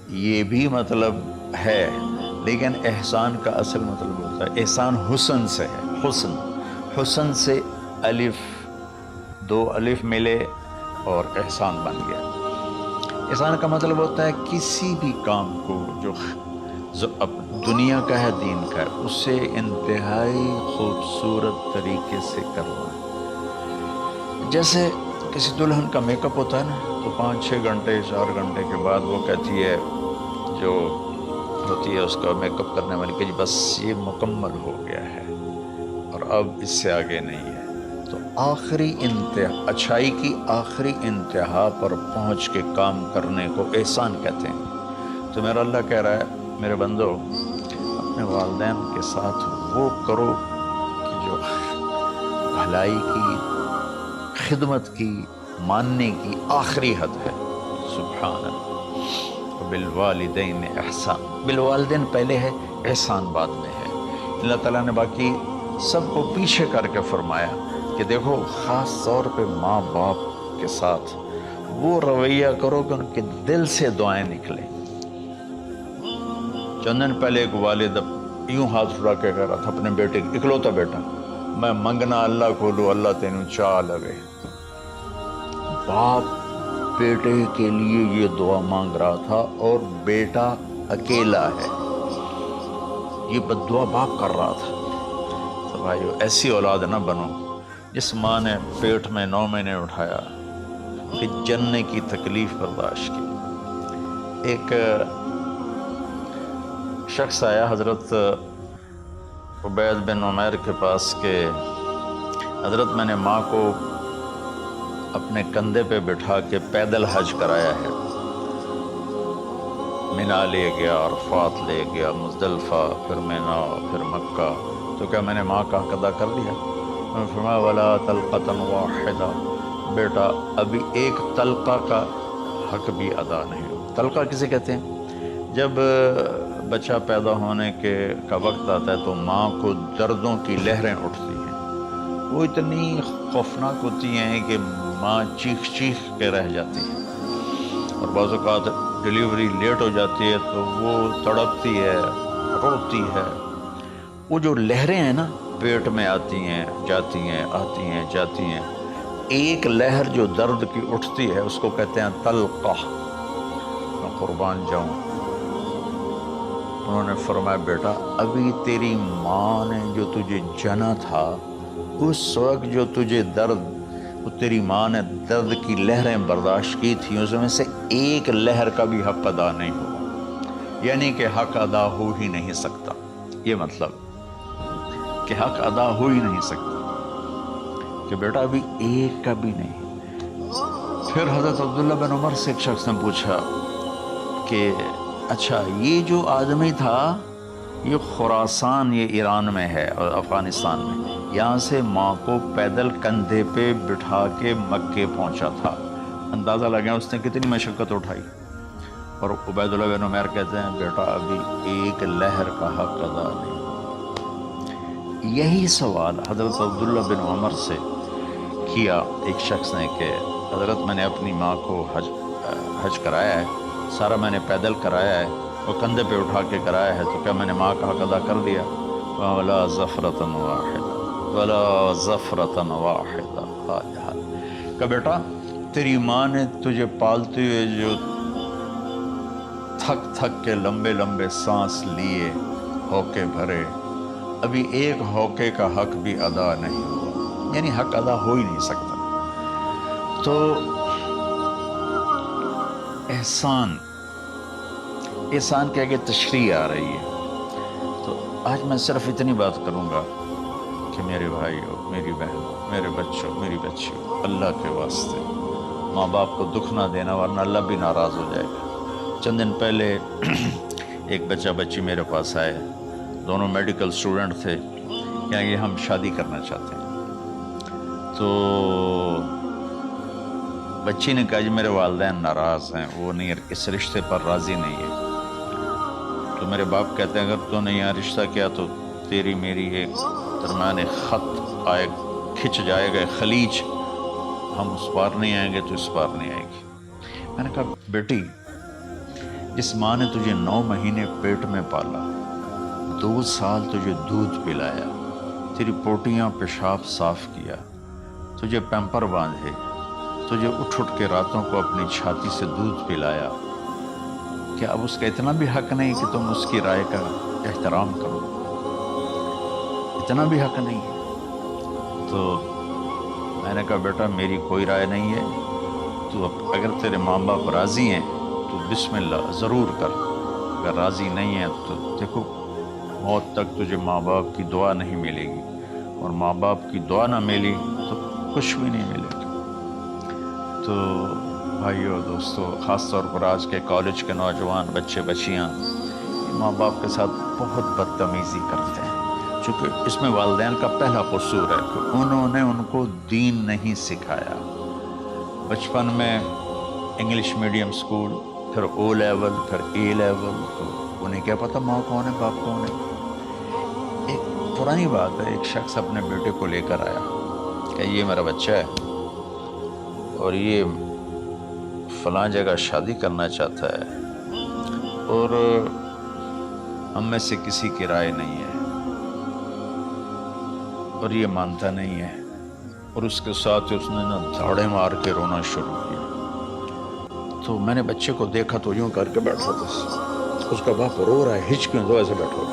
یہ بھی مطلب ہے، لیکن احسان کا اصل مطلب ہوتا ہے، احسان حسن سے ہے، حسن سے الف، دو الف ملے اور احسان بن گیا۔ احسان کا مطلب ہوتا ہے کسی بھی کام کو جو اب دنیا کا ہے دین کا ہے، اسے انتہائی خوبصورت طریقے سے کرنا۔ جیسے کسی دلہن کا میک اپ ہوتا ہے نا، تو 5-6 گھنٹے 4 گھنٹے کے بعد وہ کہتی ہے، جو ہوتی ہے اس کا میک اپ کرنے والی، کہ جی بس یہ مکمل ہو گیا ہے اور اب اس سے آگے نہیں ہے۔ تو آخری اچھائی کی آخری انتہا پر پہنچ کے کام کرنے کو احسان کہتے ہیں۔ تو میرا اللہ کہہ رہا ہے، میرے بندو اپنے والدین کے ساتھ وہ کرو کہ جو بھلائی کی، خدمت کی، ماننے کی آخری حد ہے۔ سبحان اللہ۔ بالوالدین احسان، بالوالدین پہلے ہے، احسان بعد میں ہے۔ اللہ تعالیٰ نے باقی سب کو پیچھے کر کے فرمایا کہ دیکھو خاص طور پہ ماں باپ کے ساتھ وہ رویہ کرو کہ ان کے دل سے دعائیں نکلیں۔ چند دن پہلے ایک والد یوں ہاتھ اٹھا کے کہہ رہا تھا اپنے بیٹے، اکلوتا بیٹا، میں منگنا اللہ کو لو، اللہ تینوں چاہ لگے۔ باپ بیٹے کے لیے یہ دعا مانگ رہا تھا اور بیٹا اکیلا ہے، یہ بد دعا باپ کر رہا تھا۔ تو بھائیو ایسی اولاد نہ بنو جس ماں نے پیٹ میں 9 مہینے اٹھایا، کہ جننے کی تکلیف برداشت کی۔ ایک شخص آیا حضرت عبید بن عمیر کے پاس کہ حضرت میں نے ماں کو اپنے کندھے پہ بٹھا کے پیدل حج کرایا ہے، مینا لے گیا، عرفات لے گیا، مزدلفہ، پھر مینا، پھر مکہ، تو کیا میں نے ماں کا حق ادا کر دیا؟ میں نے فرمایا ولا طلقۃ واحدہ، بیٹا ابھی ایک طلقہ کا حق بھی ادا نہیں ہو۔ طلقہ کسے کہتے ہیں؟ جب بچہ پیدا ہونے کا وقت آتا ہے تو ماں کو دردوں کی لہریں اٹھتی ہیں، وہ اتنی خوفناک ہوتی ہیں کہ ماں چیخ چیخ کے رہ جاتی ہے، اور بعض اوقات ڈیلیوری لیٹ ہو جاتی ہے تو وہ تڑپتی ہے، روتی ہے۔ وہ جو لہریں ہیں نا پیٹ میں آتی ہیں جاتی ہیں، آتی ہیں جاتی ہیں، ایک لہر جو درد کی اٹھتی ہے اس کو کہتے ہیں طلقہ۔ میں قربان جاؤں، انہوں نے فرمایا بیٹا ابھی تیری ماں نے جو تجھے جنا تھا، اس وقت جو تجھے درد، وہ تیری ماں نے درد کی لہریں برداشت کی تھی، اس میں سے ایک لہر کا بھی حق ادا نہیں ہوا، یعنی کہ حق ادا ہو ہی نہیں سکتا۔ یہ مطلب کہ حق ادا ہو ہی نہیں سکتا، کہ بیٹا ابھی ایک کا بھی نہیں۔ پھر حضرت عبداللہ بن عمر سے ایک شخص نے پوچھا کہ اچھا یہ جو آدمی تھا یہ خراسان، یہ ایران میں ہے اور افغانستان میں، یہاں سے ماں کو پیدل کندھے پہ بٹھا کے مکے پہنچا تھا، اندازہ لگا اس نے کتنی مشقت اٹھائی۔ اور عبید اللہ بن عمیر کہتے ہیں بیٹا ابھی ایک لہر کا حق ادا نہیں۔ یہی سوال حضرت عبداللہ بن عمر سے کیا ایک شخص نے کہ حضرت میں نے اپنی ماں کو حج کرایا ہے، سارا میں نے پیدل کرایا ہے، وہ کندھے پہ اٹھا کے کرایا ہے، تو کیا میں نے ماں کا حق ادا کر دیا؟ وَلَا زَفْرَةً وَاحِدًا وَلَا زَفْرَةً وَاحِدًا۔ کہ بیٹا تیری ماں نے تجھے پالتے ہوئے جو تھک تھک کے لمبے لمبے سانس لیے، ہوکے بھرے، ابھی ایک ہوکے کا حق بھی ادا نہیں ہوا، یعنی حق ادا ہو ہی نہیں سکتا۔ تو احسان کے آگے تشریح آ رہی ہے۔ تو آج میں صرف اتنی بات کروں گا کہ میرے بھائیو، میری بہنوں، میرے بچوں، میری بچیوں، اللہ کے واسطے ماں باپ کو دکھ نہ دینا، ورنہ اللہ بھی ناراض ہو جائے گا۔ چند دن پہلے ایک بچہ بچی میرے پاس آئے، دونوں میڈیکل اسٹوڈنٹ تھے، کہ ہم شادی کرنا چاہتے ہیں۔ تو بچی نے کہا جی میرے والدین ناراض ہیں، وہ نہیں، اس رشتے پر راضی نہیں ہے۔ تو میرے باپ کہتے ہیں اگر تو نے یہاں رشتہ کیا تو تیری میری ایک درمیان خط آئے، کھچ جائے گا خلیج، ہم اس پار نہیں آئیں گے تو اس پار نہیں آئے گی۔ میں نے کہا بیٹی جس ماں نے تجھے 9 مہینے پیٹ میں پالا، 2 سال تجھے دودھ پلایا، تیری پوٹیاں پیشاب صاف کیا، تجھے پیمپر باندھے، تجھے اٹھ کے راتوں کو اپنی چھاتی سے دودھ پلایا، کیا اب اس کا اتنا بھی حق نہیں کہ تم اس کی رائے کا احترام کرو؟ اتنا بھی حق نہیں ہے؟ تو میں نے کہا بیٹا میری کوئی رائے نہیں ہے، تو اگر تیرے ماں باپ راضی ہیں تو بسم اللہ ضرور کر، اگر راضی نہیں ہیں تو دیکھو موت تک تجھے ماں باپ کی دعا نہیں ملے گی، اور ماں باپ کی دعا نہ ملی تو کچھ بھی نہیں ملے گا۔ تو بھائیو دوستو، خاص طور پر آج کے کالج کے نوجوان بچے بچیاں ماں باپ کے ساتھ بہت بدتمیزی کرتے ہیں، چونکہ اس میں والدین کا پہلا قصور ہے کہ انہوں نے ان کو دین نہیں سکھایا۔ بچپن میں انگلش میڈیم سکول، پھر او لیول، پھر اے لیول، تو انہیں کیا پتہ ماں کون ہے باپ کون ہے۔ ایک پرانی بات ہے، ایک شخص اپنے بیٹے کو لے کر آیا کہ یہ میرا بچہ ہے اور یہ فلاں جگہ شادی کرنا چاہتا ہے اور ہم میں سے کسی کی رائے نہیں ہے اور یہ مانتا نہیں ہے، اور اس کے ساتھ اس نے نا دھاڑے مار کے رونا شروع کیا۔ تو میں نے بچے کو دیکھا تو یوں کر کے بیٹھا تھا، اس کا باپ رو رہا ہے، ہچ کیوں، تو ایسے بیٹھو۔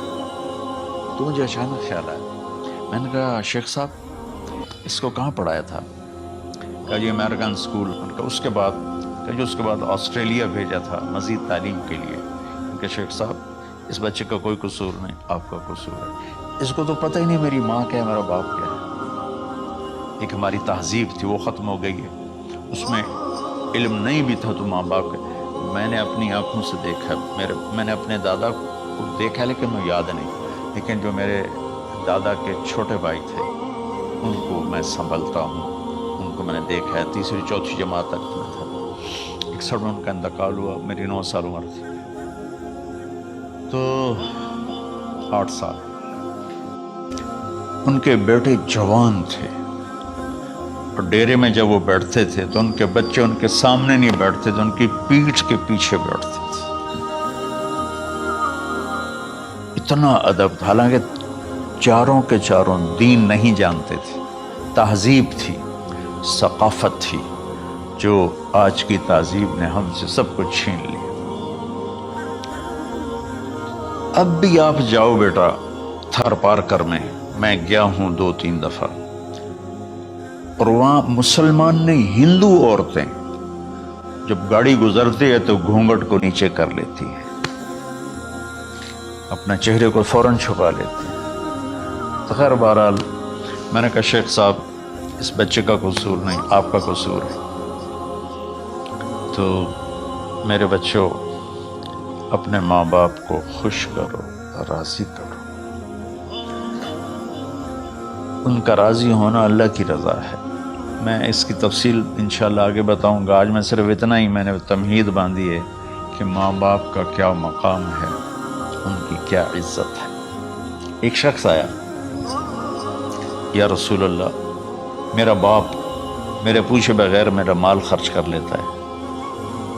تو مجھے اچانک خیال آیا، میں نے کہا شیخ صاحب اس کو کہاں پڑھایا تھا؟ کہا جی امریکن اسکول۔ اس کے بعد آسٹریلیا بھیجا تھا مزید تعلیم کے لیے۔ کہ شیخ صاحب اس بچے کا کوئی قصور نہیں، آپ کا قصور ہے، اس کو تو پتہ ہی نہیں میری ماں کیا ہے میرا باپ کیا ہے۔ ایک ہماری تہذیب تھی وہ ختم ہو گئی ہے، اس میں علم نہیں بھی تھا تو ماں باپ کا۔ میں نے اپنی آنکھوں سے دیکھا، میں نے اپنے دادا کو دیکھا لیکن میں یاد نہیں، لیکن جو میرے دادا کے چھوٹے بھائی تھے ان کو میں سنبھلتا ہوں، ان کو میں نے دیکھا ہے، 3ری 4ٹھی جماعت تک میں تھا۔ 61 میں ان کا انتقال ہوا، میری 9 سال عمر تھی، تو 8 سال۔ ان کے بیٹے جوان تھے اور ڈیرے میں جب وہ بیٹھتے تھے تو ان کے بچے ان کے سامنے نہیں بیٹھتے تھے، ان کی پیٹھ کے پیچھے بیٹھتے تھے۔ اتنا ادب تھا، حالانکہ چاروں کے چاروں دین نہیں جانتے تھے، تہذیب تھی، ثقافت تھی، جو آج کی تہذیب نے ہم سے سب کچھ چھین لیا۔ اب بھی آپ جاؤ بیٹا تھر پارکر میں گیا ہوں 2-3 دفعہ، اور وہاں مسلمان نہیں ہندو عورتیں جب گاڑی گزرتی ہے تو گھونگھٹ کو نیچے کر لیتی ہیں، اپنا چہرے کو فوراً چھپا لیتی ہیں۔ تو خیر بہرحال میں نے کہا شیخ صاحب اس بچے کا قصور نہیں، آپ کا قصور ہے۔ تو میرے بچوں اپنے ماں باپ کو خوش کرو، راضی کرو، ان کا راضی ہونا اللہ کی رضا ہے۔ میں اس کی تفصیل انشاءاللہ آگے بتاؤں گا، آج میں صرف اتنا ہی میں نے تمہید باندھی ہے کہ ماں باپ کا کیا مقام ہے، ان کی کیا عزت ہے۔ ایک شخص آیا، یا رسول اللہ میرا باپ میرے پوچھے بغیر میرا مال خرچ کر لیتا ہے۔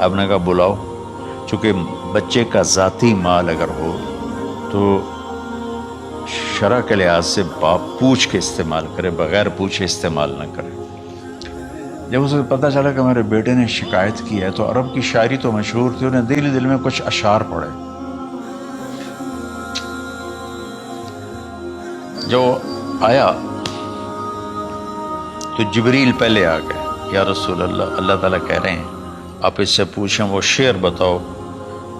آپ نے کہا بلاؤ، چونکہ بچے کا ذاتی مال اگر ہو تو شرع کے لحاظ سے باپ پوچھ کے استعمال کرے، بغیر پوچھے استعمال نہ کرے۔ جب اسے پتہ چلا کہ میرے بیٹے نے شکایت کی ہے تو عرب کی شاعری تو مشہور تھی، انہیں دل میں کچھ اشعار پڑھے۔ جو آیا تو جبریل پہلے آ گئے، یا رسول اللہ اللہ تعالیٰ کہہ رہے ہیں آپ اس سے پوچھیں وہ شعر بتاؤ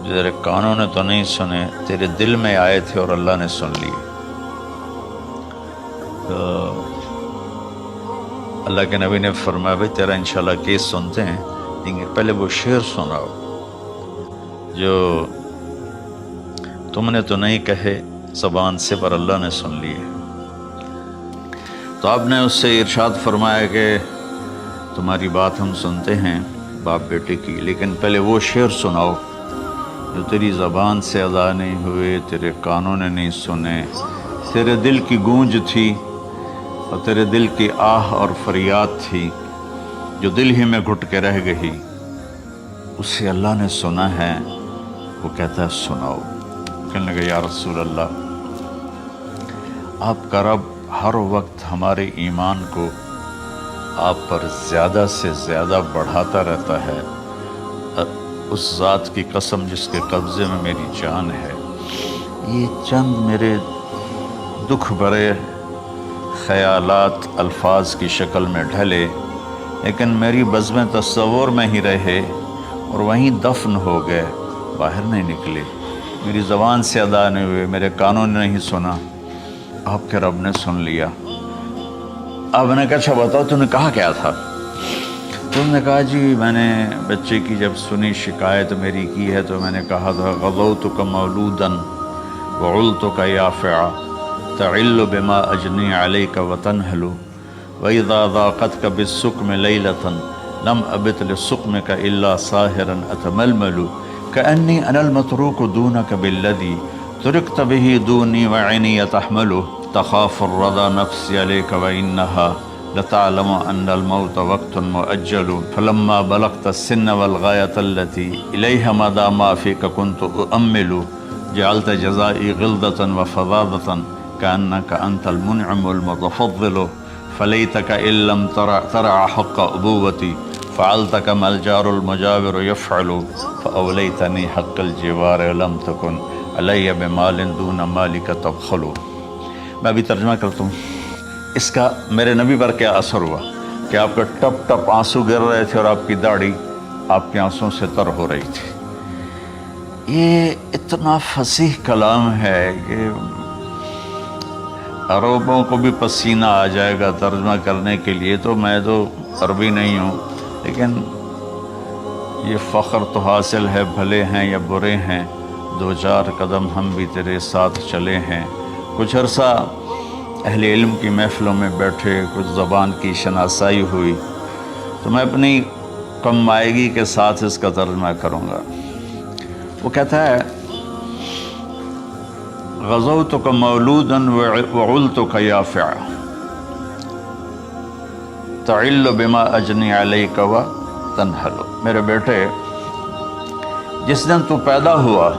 جو تیرے کانوں نے تو نہیں سنے، تیرے دل میں آئے تھے اور اللہ نے سن لیے۔ تو اللہ کے نبی نے فرمایا بھائی تیرا انشاءاللہ کیس سنتے ہیں، لیکن پہلے وہ شعر سناؤ جو تم نے تو نہیں کہے زبان سے پر اللہ نے سن لیے۔ تو آپ نے اس سے ارشاد فرمایا کہ تمہاری بات ہم سنتے ہیں باپ بیٹے کی، لیکن پہلے وہ شعر سناؤ جو تیری زبان سے ادا نہیں ہوئے، تیرے کانوں نے نہیں سنے، تیرے دل کی گونج تھی اور تیرے دل کی آہ اور فریاد تھی جو دل ہی میں گھٹ کے رہ گئی، اسے اللہ نے سنا ہے، وہ کہتا ہے سناؤ. کہنے لگا یا رسول اللہ، آپ کا رب ہر وقت ہمارے ایمان کو آپ پر زیادہ سے زیادہ بڑھاتا رہتا ہے. اس ذات کی قسم جس کے قبضے میں میری جان ہے، یہ چند میرے دکھ بھرے خیالات الفاظ کی شکل میں ڈھلے، لیکن میری بزم تصور میں ہی رہے اور وہیں دفن ہو گئے، باہر نہیں نکلے، میری زبان سے ادا نہیں ہوئے، میرے کانوں نے نہیں سنا. آپ کے رب نے سن لیا. آپ نے کہا اچھا بتاؤ تم نے کہا کیا تھا؟ تم نے کہا جی میں نے بچے کی جب سنی شکایت میری کی ہے تو میں نے کہا تھا غزوتک مولودا وعلتک یافعا تعل بما اجنی علیک وتنہل وَإِذَا ضَاقَتْكَ بِالسُّقْمِ لَيْلَةً لَمْ أَبِتْ لِلسُّقْمِكَ إِلَّا سَاهِرًا أَتَمَلْمَلُ كَأَنِّي أَنَا الْمَتْرُوكُ دُونَكَ بِالَّذِي تُرِكْتَ بِهِ دُونِي وَعِنِي يَتَحْمَلُ تَخَافُ الرَّضَى نَفْسِي عَلَيْكَ وَإِنَّهَا لَتَعْلَمُ أَنَّ الْمَوْتَ وَقْتٌ مُؤَجَّلٌ فَلَمَّا بَلَغْتَ السِّنَّ وَالْغَايَةَ الَّتِي إِلَيْهَا مَدَى مَا فِيكَ كُنْتُ أُؤَمِّلُ جَعَلْتَ جَزَائِي غِلْظَةً وَفَظَاظَةً كَأَنَّكَ أَنْتَ الْمُنْعِمُ الْمُتَفَضِّلُ فَلَيْتَكَ إِن لَّمْ تَرَعَ حَقَّ أُبُوَّتِي فَعَلْتَ كَمَا الْجَارُ الْمُجَاوِرُ يَفْعَلُ فَأَوْلَيْتَنِي حَقَّ الْجِوَارِ لَمْ تَكُنْ عَلَيَّ بِمَالٍ دُونَ مَالِكَ تَبْخَلُ. میں ابھی ترجمہ کرتا ہوں. اس کا میرے نبی پر کیا اثر ہوا کہ آپ کے ٹپ ٹپ آنسو گر رہے تھے اور آپ کی داڑھی آپ کے آنسوں سے تر ہو رہی تھی. یہ اتنا فصیح کلام ہے کہ عربوں کو بھی پسینہ آ جائے گا ترجمہ کرنے کے لیے. تو میں تو عربی نہیں ہوں، لیکن یہ فخر تو حاصل ہے، بھلے ہیں یا برے ہیں 2-4 قدم ہم بھی تیرے ساتھ چلے ہیں. کچھ عرصہ اہل علم کی محفلوں میں بیٹھے، کچھ زبان کی شناسائی ہوئی، تو میں اپنی کم مائگی کے ساتھ اس کا ترجمہ کروں گا. وہ کہتا ہے غزوتک مولودا وعلتک یافعا تعل بما اجنی علیک وتنہل. میرے بیٹے، جس دن تو پیدا ہوا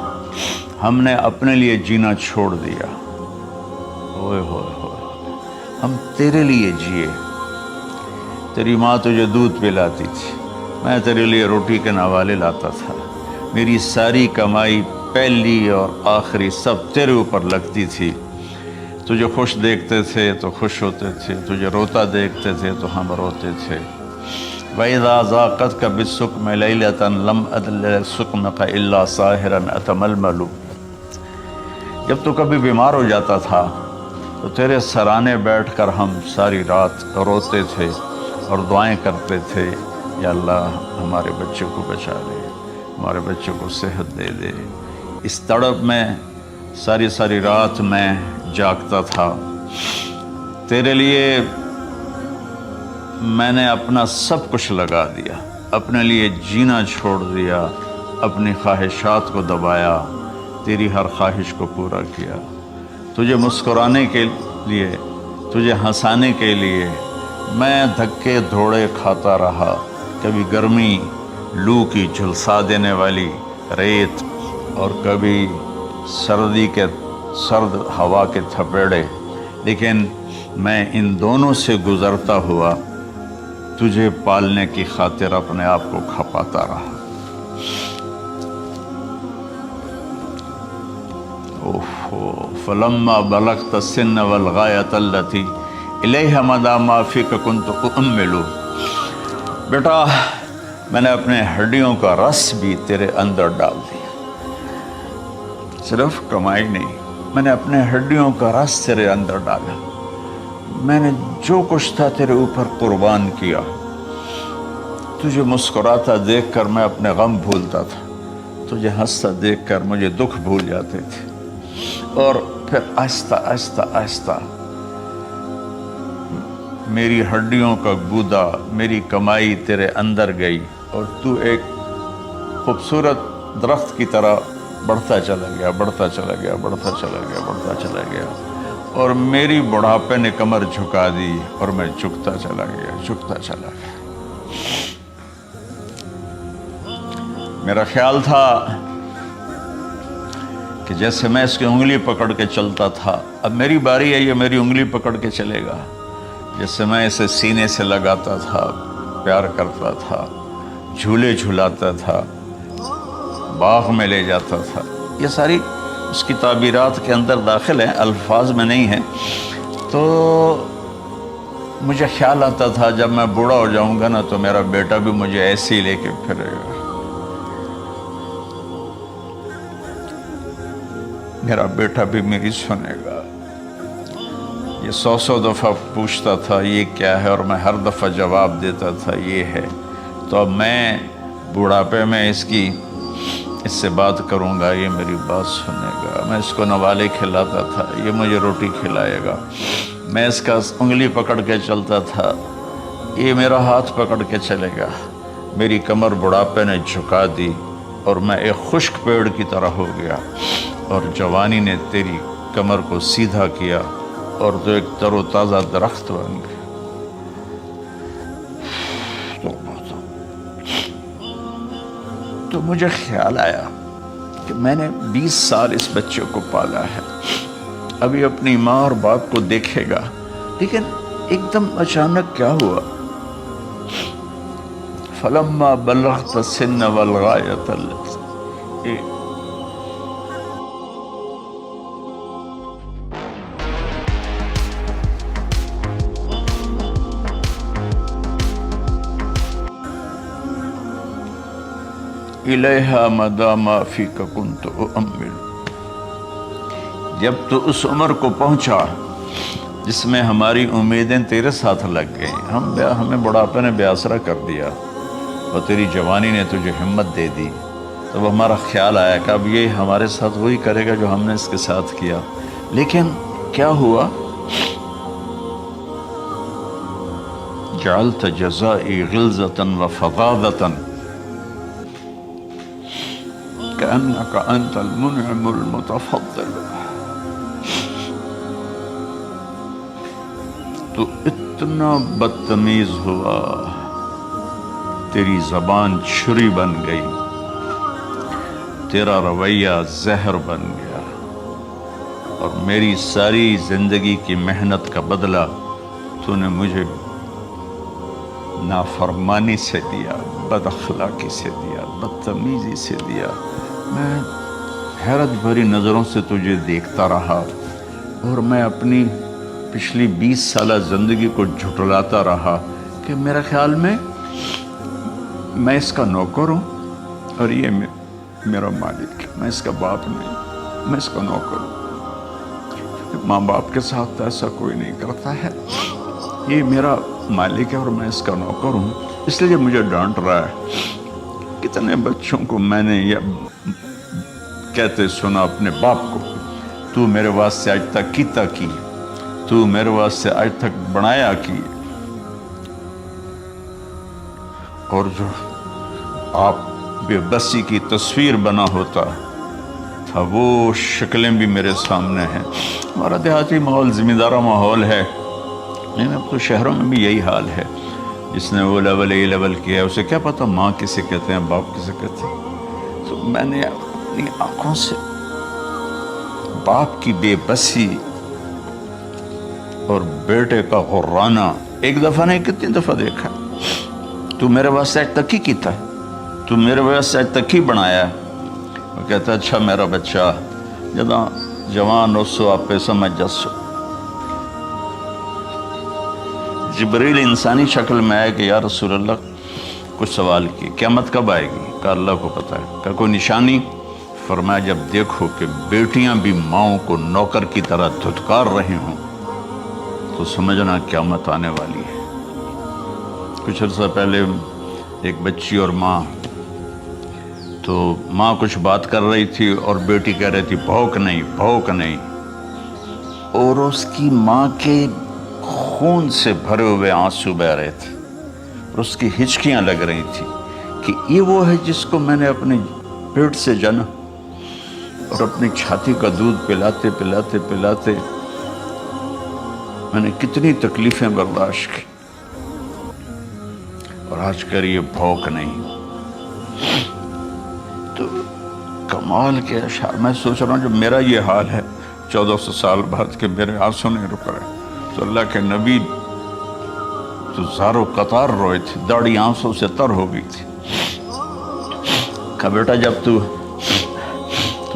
ہم نے اپنے لیے جینا چھوڑ دیا. ہوئے ہوئے ہوئے، ہم تیرے لیے جیے. تیری ماں تجھے دودھ پلاتی تھی، میں تیرے لیے روٹی کے نوالے لاتا تھا. میری ساری کمائی پہلی اور آخری سب تیرے اوپر لگتی تھی. تجھے خوش دیکھتے تھے تو خوش ہوتے تھے، تجھے روتا دیکھتے تھے تو ہم روتے تھے. وَإِذَا ضَاقَتْكَ بِالسُّقْمِ لَيْلَةً لَمْ أَدْلِ سُقْمَكَ إِلَّا سَاهِرًا أَتَمَلْمَلُ. جب تو کبھی بیمار ہو جاتا تھا تو تیرے سرانے بیٹھ کر ہم ساری رات روتے تھے اور دعائیں کرتے تھے، یا اللہ ہمارے بچے کو بچا لے، ہمارے بچے کو صحت دے دے. اس تڑپ میں ساری ساری رات میں جاگتا تھا. تیرے لیے میں نے اپنا سب کچھ لگا دیا، اپنے لیے جینا چھوڑ دیا، اپنی خواہشات کو دبایا، تیری ہر خواہش کو پورا کیا. تجھے مسکرانے کے لیے، تجھے ہنسانے کے لیے میں دھکے دھوڑے کھاتا رہا. کبھی گرمی لو کی جھلسا دینے والی ریت اور کبھی سردی کے سرد ہوا کے تھپیڑے، لیکن میں ان دونوں سے گزرتا ہوا تجھے پالنے کی خاطر اپنے آپ کو کھپاتا رہا. فلما بلغت السن والغایۃ التی الیہا مدی ما فیک کنت اؤمل. بیٹا، میں نے اپنے ہڈیوں کا رس بھی تیرے اندر ڈال دیا. صرف کمائی نہیں، میں نے اپنے ہڈیوں کا رس تیرے اندر ڈالا. میں نے جو کچھ تھا تیرے اوپر قربان کیا. تجھے مسکراتا دیکھ کر میں اپنے غم بھولتا تھا، تجھے ہنستا دیکھ کر مجھے دکھ بھول جاتے تھے. اور پھر آہستہ آہستہ آہستہ میری ہڈیوں کا گودا، میری کمائی تیرے اندر گئی اور تو ایک خوبصورت درخت کی طرح بڑھتا چلا گیا، بڑھتا چلا گیا، بڑھتا چلا گیا، بڑھتا چلا گیا. اور میری بڑھاپے نے کمر جھکا دی اور میں جھکتا چلا گیا، جھکتا چلا گیا. میرا خیال تھا کہ جیسے میں اس کی انگلی پکڑ کے چلتا تھا، اب میری باری ہے، یہ میری انگلی پکڑ کے چلے گا۔ جیسے میں اسے سینے سے لگاتا تھا، پیار کرتا تھا، جھولے جھلاتا تھا، باغ میں لے جاتا تھا، یہ ساری اس کی تعبیرات کے اندر داخل ہیں، الفاظ میں نہیں ہیں۔ تو مجھے خیال آتا تھا جب میں بوڑھا ہو جاؤں گا نا تو میرا بیٹا بھی مجھے ایسے ہی لے کے پھرے گا، میرا بیٹا بھی میری سنے گا۔ یہ 100 دفعہ پوچھتا تھا یہ کیا ہے، اور میں ہر دفعہ جواب دیتا تھا یہ ہے۔ تو اب میں بوڑھاپے میں اس سے بات کروں گا، یہ میری بات سنے گا۔ میں اس کو نوالے کھلاتا تھا، یہ مجھے روٹی کھلائے گا۔ میں اس کا انگلی پکڑ کے چلتا تھا، یہ میرا ہاتھ پکڑ کے چلے گا۔ میری کمر بڑھاپے نے جھکا دی اور میں ایک خشک پیڑ کی طرح ہو گیا، اور جوانی نے تیری کمر کو سیدھا کیا اور تو ایک تر و تازہ درخت بن گیا۔ تو مجھے خیال آیا کہ میں نے 20 سال اس بچے کو پالا ہے، ابھی اپنی ماں اور باپ کو دیکھے گا، لیکن ایک دم اچانک کیا ہوا؟ فلما بلغت السن والغایۃ الیہا مدی ما فیک کنت اؤمل، جب تو اس عمر کو پہنچا جس میں ہماری امیدیں تیرے ساتھ لگ گئیں، ہمیں بڑھاپے نے بے آسرا کر دیا اور تیری جوانی نے تجھے ہمت دے دی، تب ہمارا خیال آیا کہ اب یہ ہمارے ساتھ وہی کرے گا جو ہم نے اس کے ساتھ کیا۔ لیکن کیا ہوا؟ جعلت جزائی غلظۃ وفظاظۃ کأنک انت المنعم المتفضل، تو اتنا بدتمیز ہوا، تیری زبان چھری بن گئی، تیرا رویہ زہر بن گیا، اور میری ساری زندگی کی محنت کا بدلہ تو نے مجھے نافرمانی سے دیا، بد اخلاقی سے دیا، بدتمیزی سے دیا۔ میں حیرت بھری نظروں سے تجھے دیکھتا رہا، اور میں اپنی پچھلی 20 سالہ زندگی کو جھٹلاتا رہا کہ میرا خیال میں اس کا نوکر ہوں اور یہ میرا مالک ہے، میں اس کا باپ نہیں، میں اس کا نوکر ہوں۔ ماں باپ کے ساتھ ایسا کوئی نہیں کرتا ہے، یہ میرا مالک ہے اور میں اس کا نوکر ہوں، اس لیے مجھے ڈانٹ رہا ہے۔ کتنے بچوں کو میں نے یہ کہتے سنا اپنے باپ کو، تو میرے واسطے آج تک کیتا کی، تو میرے واسطے آج تک بنایا کی، اور جو آپ بے بسی کی تصویر بنا ہوتا تھا وہ شکلیں بھی میرے سامنے ہیں۔ ہمارا دیہاتی ماحول زمیندارہ ماحول ہے، لیکن اب تو شہروں میں بھی یہی حال ہے۔ جس نے وہ لیول اے لیول کیا ہے اسے کیا پتہ ماں کسے کہتے ہیں، باپ کسے کہتے ہیں۔ تو میں نے اپنی آنکھوں سے باپ کی بے بسی اور بیٹے کا غرانہ ایک دفعہ نہیں کتنی دفعہ دیکھا۔ تو میرے واسطے آج تک ہی کیتا ہے، تو میرے واسطے آج تک ہی بنایا ہے۔ وہ کہتا ہے اچھا میرا بچہ جداں جوان ہو سو آپ پہ سمجھ جسو۔ جبریل انسانی شکل میں آئے کہ یا رسول اللہ کچھ سوال کی، قیامت کب آئے گی؟ کہ اللہ کو پتہ ہے۔ کہ کوئی نشانی؟ فرمایا جب دیکھو کہ بیٹیاں بھی ماؤں کو نوکر کی طرح دھتکار رہی ہوں تو سمجھنا قیامت آنے والی ہے۔ کچھ عرصہ پہلے ایک بچی اور ماں، تو ماں کچھ بات کر رہی تھی اور بیٹی کہہ رہی تھی بھوک نہیں بھوک نہیں، اور اس کی ماں کے خون سے بھرے ہوئے آنسو بہہ رہے تھے اور اس کی ہچکیاں لگ رہی تھی کہ یہ وہ ہے جس کو میں نے اپنے پیٹ سے جنا اور اپنی چھاتی کا دودھ پلاتے پلاتے پلاتے میں نے کتنی تکلیفیں برداشت کی، اور آج کر یہ بھوک نہیں۔ تو کمال کے اشعار. میں سوچ رہا ہوں جب میرا یہ حال ہے 1400 سال بعد کہ میرے آنسو نہیں رک رہے، تو اللہ کے نبی تو زارو قطار روئے تھے، داڑھی آنسوں سے تر ہو گئی تھی. کہا بیٹا جب تو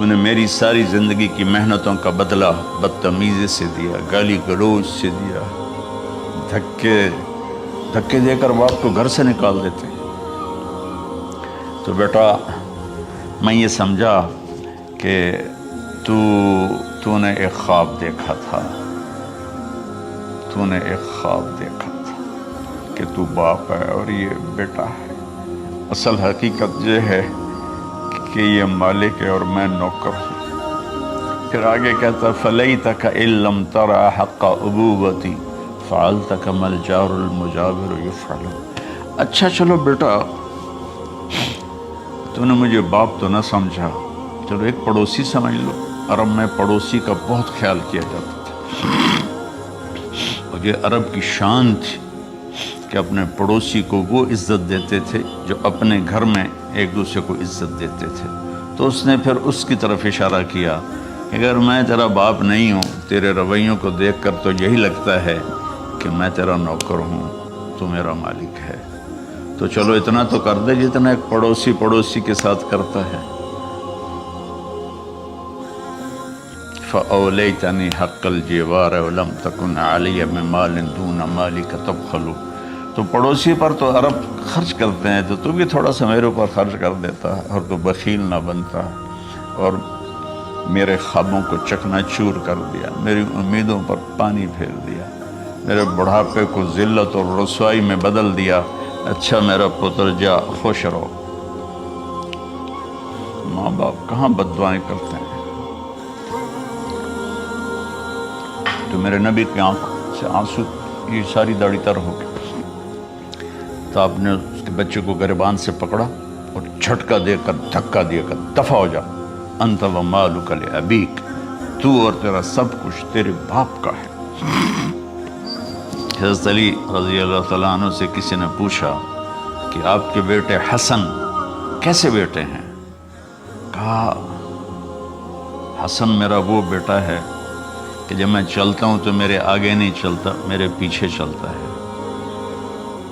نے میری ساری زندگی کی محنتوں کا بدلہ بدتمیزی سے دیا، گالی گلوچ سے دیا، دھکے دے کر باپ کو گھر سے نکال دیتے، تو بیٹا میں یہ سمجھا کہ تو نے ایک خواب دیکھا تھا، کہ تو باپ ہے اور یہ بیٹا ہے. اصل حقیقت یہ ہے کہ یہ مالک ہے اور میں نوکر ہوں. پھر آگے کہتا فَلَيْتَكَ إِن لَّمْ تَرَ حَقَّ أُبُوَّتِي فَعَلْتَ كَمَا الْجَارُ الْمُجَاوِرُ يَفْعَلُ. اچھا چلو بیٹا تو نے مجھے باپ تو نہ سمجھا، چلو ایک پڑوسی سمجھ لو. عرب میں پڑوسی کا بہت خیال کیا جاتا تھا، اور یہ عرب کی شان تھی کہ اپنے پڑوسی کو وہ عزت دیتے تھے جو اپنے گھر میں ایک دوسرے کو عزت دیتے تھے. تو اس نے پھر اس کی طرف اشارہ کیا کہ اگر میں تیرا باپ نہیں ہوں، تیرے رویوں کو دیکھ کر تو یہی لگتا ہے کہ میں تیرا نوکر ہوں، تو میرا مالک ہے، تو چلو اتنا تو کر دے جتنا ایک پڑوسی کے ساتھ کرتا ہے. فَأَوْلَيْتَنِي حَقَّ الْجِوَارِ وَلَمْ تَكُنْ عَلِيَّ مِن مَالٍ دُونَ مَالِكَ تَبْخَلُ. تو پڑوسی پر تو عرب خرچ کرتے ہیں، تو بھی تھوڑا سا میرے اوپر خرچ کر دیتا ہے، اور تو بخیل نہ بنتا، اور میرے خوابوں کو چکنا چور کر دیا، میری امیدوں پر پانی پھیر دیا، میرے بڑھاپے کو ذلت اور رسوائی میں بدل دیا. اچھا میرا پتر جا خوش رہو. ماں باپ کہاں بد دعائیں کرتے ہیں. تو میرے نبی کی آنکھ سے آنسو، یہ ساری داڑھی تر ہو گئی. تو آپ نے اس کے بچے کو گریبان سے پکڑا اور جھٹکا دے کر دھکا دے کر دفع ہو جا. انت و مالک لابیک، تو اور تیرا سب کچھ تیرے باپ کا ہے. حضرت علی رضی اللہ تعالیٰ عنہ سے کسی نے پوچھا کہ آپ کے بیٹے حسن کیسے بیٹے ہیں؟ کہا حسن میرا وہ بیٹا ہے کہ جب میں چلتا ہوں تو میرے آگے نہیں چلتا، میرے پیچھے چلتا ہے.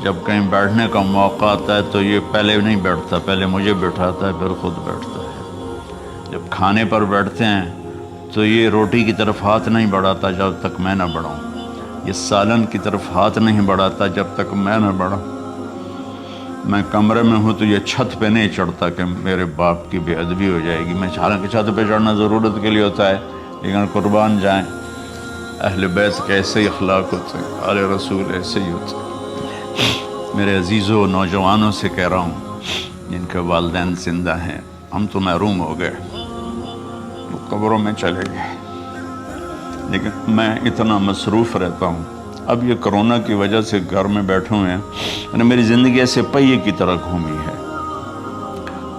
جب کہیں بیٹھنے کا موقع آتا ہے تو یہ پہلے نہیں بیٹھتا، پہلے مجھے بٹھاتا ہے، پھر خود بیٹھتا ہے. جب کھانے پر بیٹھتے ہیں تو یہ روٹی کی طرف ہاتھ نہیں بڑھاتا جب تک میں نہ بڑھاؤں، یہ سالن کی طرف ہاتھ نہیں بڑھاتا جب تک میں نہ بڑھاؤں. میں کمرے میں ہوں تو یہ چھت پہ نہیں چڑھتا کہ میرے باپ کی بے ادبی ہو جائے گی. میں حالانکہ چھت پہ چڑھنا ضرورت کے لیے ہوتا ہے، لیکن قربان جائیں اہل بیت کے ایسے ہی اخلاق ہوتے ہیں، آل رسول ایسے ہی ہوتے ہیں. میرے عزیزوں نوجوانوں سے کہہ رہا ہوں جن کے والدین زندہ ہیں، ہم تو محروم ہو گئے، وہ قبروں میں چلے گئے، لیکن میں اتنا مصروف رہتا ہوں. اب یہ کرونا کی وجہ سے گھر میں بیٹھے ہوئے ہیں، یعنی میری زندگی ایسے پہیے کی طرح گھومی ہے،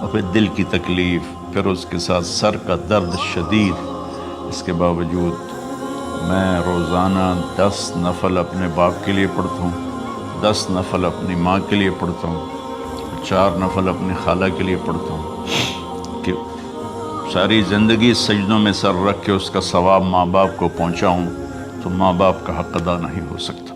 اور پھر دل کی تکلیف، پھر اس کے ساتھ سر کا درد شدید. اس کے باوجود میں روزانہ 10 نفل اپنے باپ کے لیے پڑھتا ہوں، 10 نفل اپنی ماں کے لیے پڑھتا ہوں، 4 نفل اپنی خالہ کے لیے پڑھتا ہوں، کہ ساری زندگی سجدوں میں سر رکھ کے اس کا ثواب ماں باپ کو پہنچاؤں، تو ماں باپ کا حق ادا نہیں ہو سکتا.